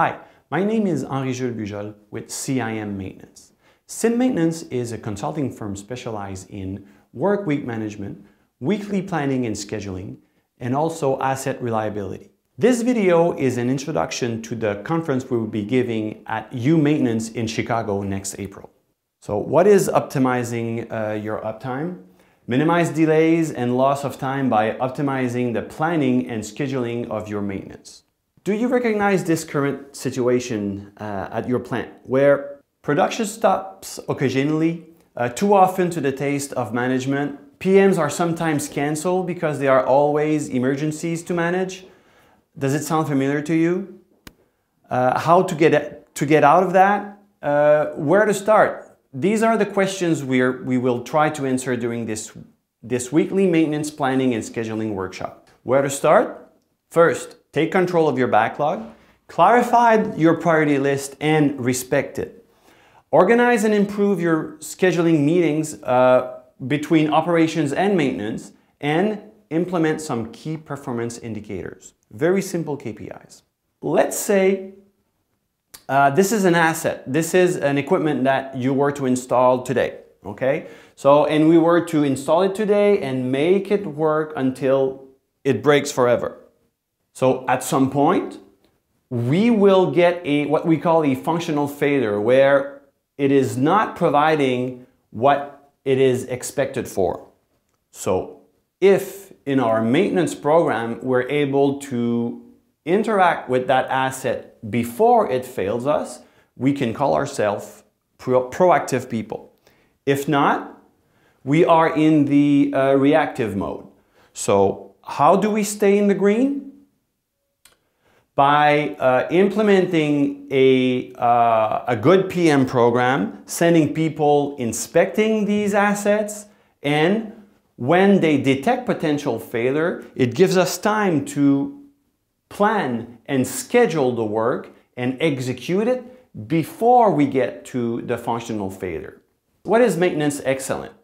Hi, my name is Henri-Jules Bujold with CIM Maintenance. CIM Maintenance is a consulting firm specialized in work week management, weekly planning and scheduling, and also asset reliability. This video is an introduction to the conference we will be giving at uMaintenance in Chicago next April. So what is optimizing your uptime? Minimize delays and loss of time by optimizing the planning and scheduling of your maintenance. Do you recognize this current situation at your plant where production stops occasionally, too often to the taste of management? PMs are sometimes canceled because there are always emergencies to manage. Does it sound familiar to you? How to get out of that? Where to start? These are the questions we will try to answer during this weekly maintenance planning and scheduling workshop. Where to start? First, take control of your backlog, clarify your priority list and respect it. Organize and improve your scheduling meetings between operations and maintenance, and implement some key performance indicators. Very simple KPIs. Let's say this is an asset. This is an equipment that you were to install today, okay? And we were to install it today and make it work until it breaks forever. So at some point, we will get what we call a functional failure, where it is not providing what it is expected for. So if in our maintenance program, we're able to interact with that asset before it fails us, we can call ourselves proactive people. If not, we are in the reactive mode. So how do we stay in the green? By implementing a good PM program, sending people inspecting these assets, and when they detect potential failure, it gives us time to plan and schedule the work and execute it before we get to the functional failure. What is maintenance excellence?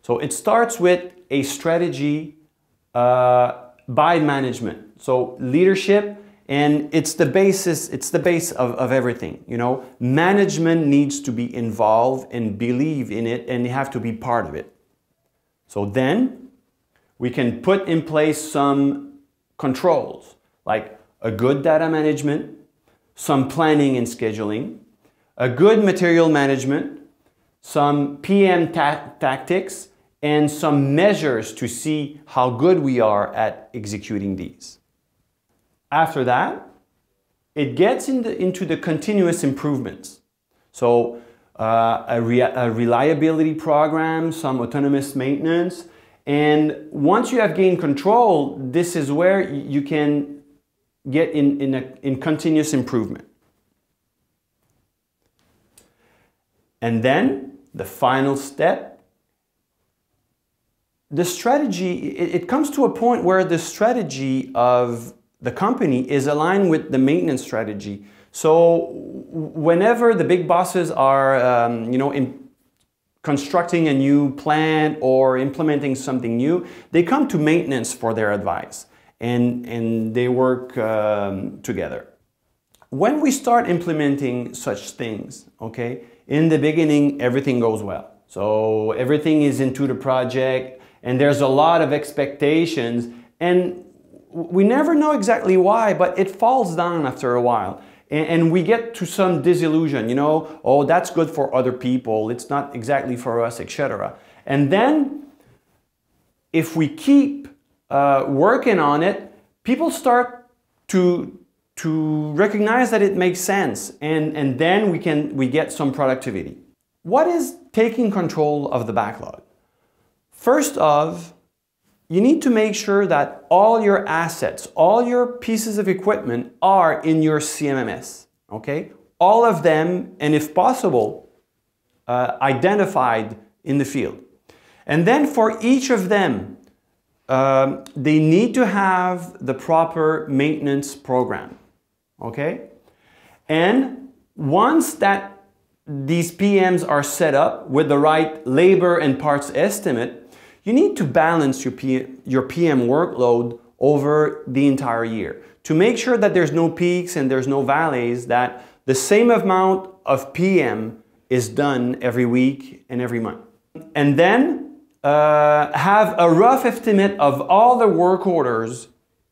So it starts with a strategy by management. So leadership, and it's the base of everything, you know. Management needs to be involved and believe in it, and they have to be part of it. So then we can put in place some controls, like a good data management, some planning and scheduling, a good material management, some PM tactics, and some measures to see how good we are at executing these. After that, it gets into the continuous improvements. So a reliability program, some autonomous maintenance, and once you have gained control, this is where you can get in continuous improvement. And then the final step, the strategy, it comes to a point where the strategy of the company is aligned with the maintenance strategy. So whenever the big bosses are constructing a new plant or implementing something new, they come to maintenance for their advice, and they work together. When we start implementing such things, okay, in the beginning everything goes well. So everything is into the project, and there's a lot of expectations, and we never know exactly why, but it falls down after a while. And we get to some disillusion, you know, oh, that's good for other people, it's not exactly for us, etc. And then, if we keep working on it, people start to recognize that it makes sense, and then we get some productivity. What is taking control of the backlog? First off, you need to make sure that all your assets, all your pieces of equipment are in your CMMS, okay? All of them, and if possible, identified in the field. And then for each of them, they need to have the proper maintenance program, okay? And once that these PMs are set up with the right labor and parts estimate, you need to balance your PM workload over the entire year to make sure that there's no peaks and there's no valleys, that the same amount of PM is done every week and every month. And then have a rough estimate of all the work orders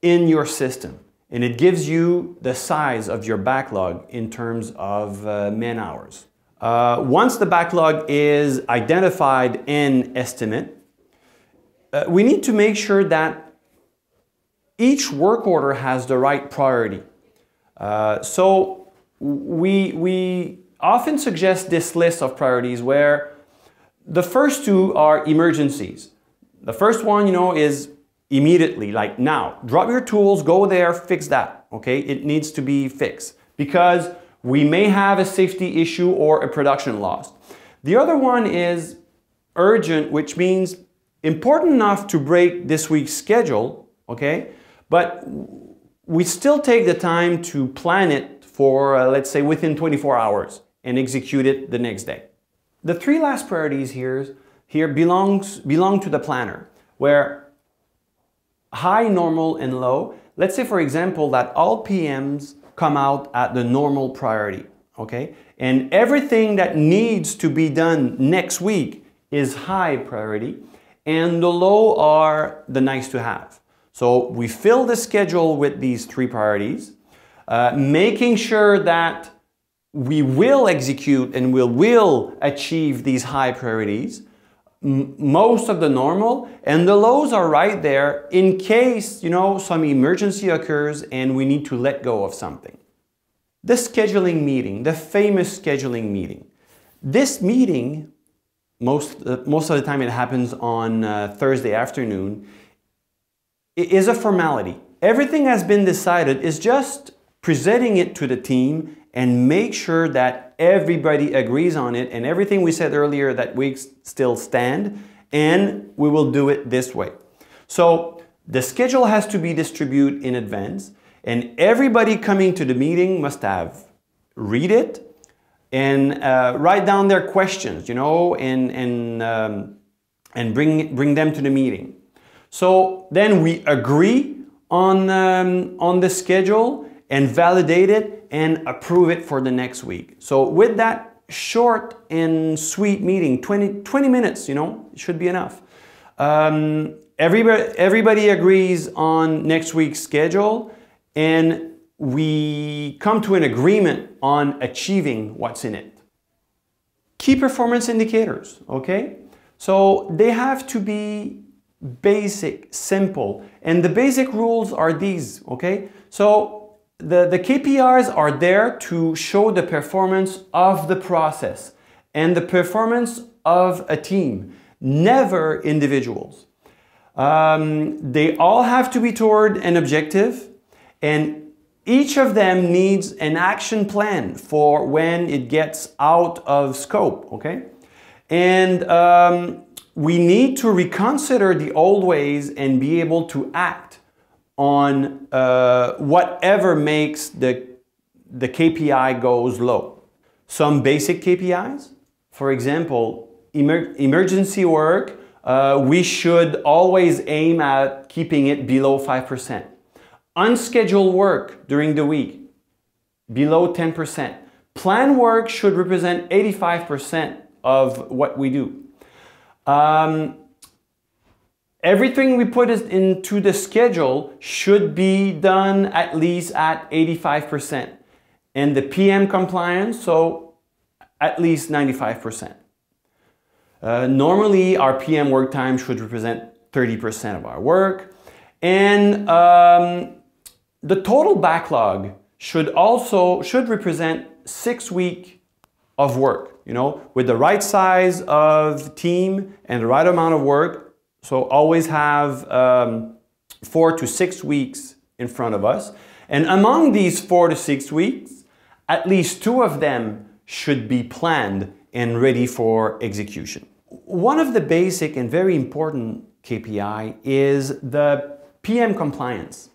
in your system. And it gives you the size of your backlog in terms of man hours. Once the backlog is identified and estimate, we need to make sure that each work order has the right priority. So we often suggest this list of priorities where the first two are emergencies. The first one, is immediately, like now. Drop your tools, go there, fix that, okay? It needs to be fixed because we may have a safety issue or a production loss. The other one is urgent, which means important enough to break this week's schedule, okay? But we still take the time to plan it for, let's say, within 24 hours and execute it the next day. The three last priorities here belong to the planner, where high, normal, and low. Let's say, for example, that all PMs come out at the normal priority, okay? And everything that needs to be done next week is high priority, and the low are the nice to have. So we fill the schedule with these three priorities, making sure that we will execute and we will achieve these high priorities, most of the normal, and the lows are right there in case, some emergency occurs and we need to let go of something. The scheduling meeting, the famous scheduling meeting. This meeting, most of the time it happens on Thursday afternoon, is a formality. Everything has been decided, is just presenting it to the team and make sure that everybody agrees on it and everything we said earlier that we still stand, and we will do it this way. So the schedule has to be distributed in advance, and everybody coming to the meeting must have read it and write down their questions, and bring them to the meeting. So then we agree on the schedule and validate it and approve it for the next week. So with that short and sweet meeting, 20 minutes, it should be enough. Everybody agrees on next week's schedule, and we come to an agreement on achieving what's in it. Key performance indicators, okay? So they have to be basic, simple, and the basic rules are these, okay? So the KPIs are there to show the performance of the process and the performance of a team, never individuals. They all have to be toward an objective, and each of them needs an action plan for when it gets out of scope, okay? And we need to reconsider the old ways and be able to act on whatever makes the KPI goes low. Some basic KPIs, for example, emergency work, we should always aim at keeping it below 5%. Unscheduled work during the week, below 10%. Planned work should represent 85% of what we do. Everything we put into the schedule should be done at least at 85%. And the PM compliance, so at least 95%. Normally, our PM work time should represent 30% of our work. And the total backlog should represent 6 weeks of work, with the right size of team and the right amount of work. So always have 4 to 6 weeks in front of us. And among these 4 to 6 weeks, at least 2 of them should be planned and ready for execution. One of the basic and very important KPI is the PM compliance,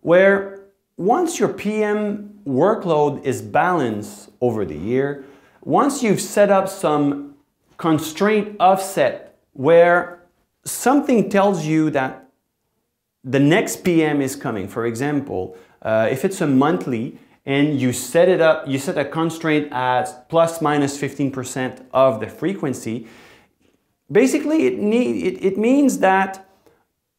where once your PM workload is balanced over the year, once you've set up some constraint offset where something tells you that the next PM is coming, for example, if it's a monthly and you set it up, you set a constraint at plus minus 15% of the frequency, basically it means that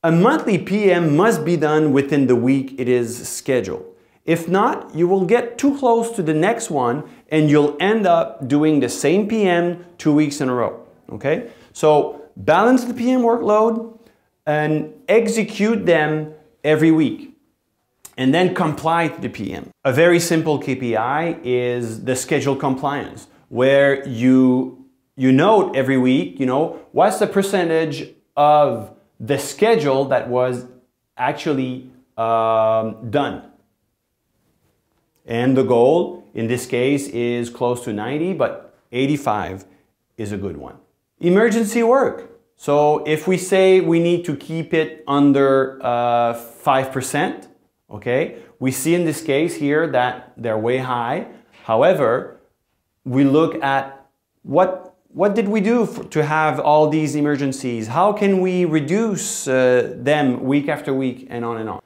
a monthly PM must be done within the week it is scheduled. If not, you will get too close to the next one and you'll end up doing the same PM 2 weeks in a row, okay? So balance the PM workload and execute them every week. And then comply to the PM. A very simple KPI is the schedule compliance, where you note every week, what's the percentage of the schedule that was actually done. And the goal in this case is close to 90, but 85 is a good one. Emergency work. So if we say we need to keep it under 5%, okay, we see in this case here that they're way high. However, we look at what did we do to have all these emergencies? How can we reduce them week after week and on and on?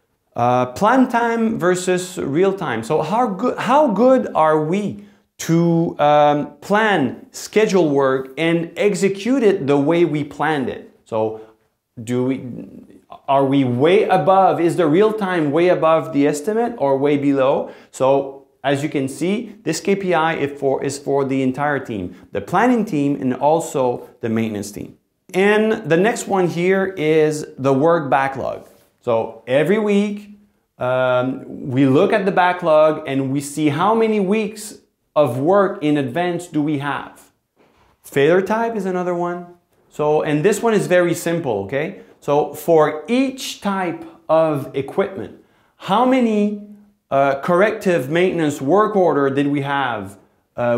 Plan time versus real time. So how good are we to plan, schedule work and execute it the way we planned it? So are we way above? Is the real time way above the estimate or way below? So as you can see, this KPI is for the entire team, the planning team and also the maintenance team. And the next one here is the work backlog. So every week we look at the backlog and we see how many weeks of work in advance do we have. Failure type is another one. So, and this one is very simple, okay? So for each type of equipment, how many corrective maintenance work order did we have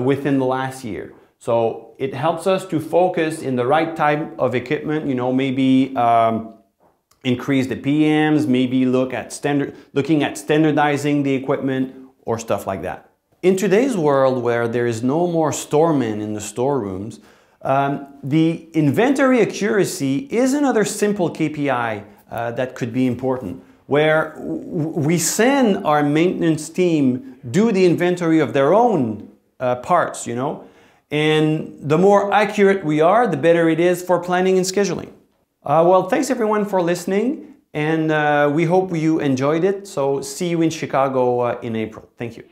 within the last year? So it helps us to focus in the right type of equipment, maybe increase the PMs, maybe looking at standardizing the equipment or stuff like that. In today's world where there is no more storemen in the storerooms, the inventory accuracy is another simple KPI that could be important, where we send our maintenance team do the inventory of their own parts, and the more accurate we are, the better it is for planning and scheduling. Well, thanks everyone for listening, and we hope you enjoyed it. So see you in Chicago in April. Thank you.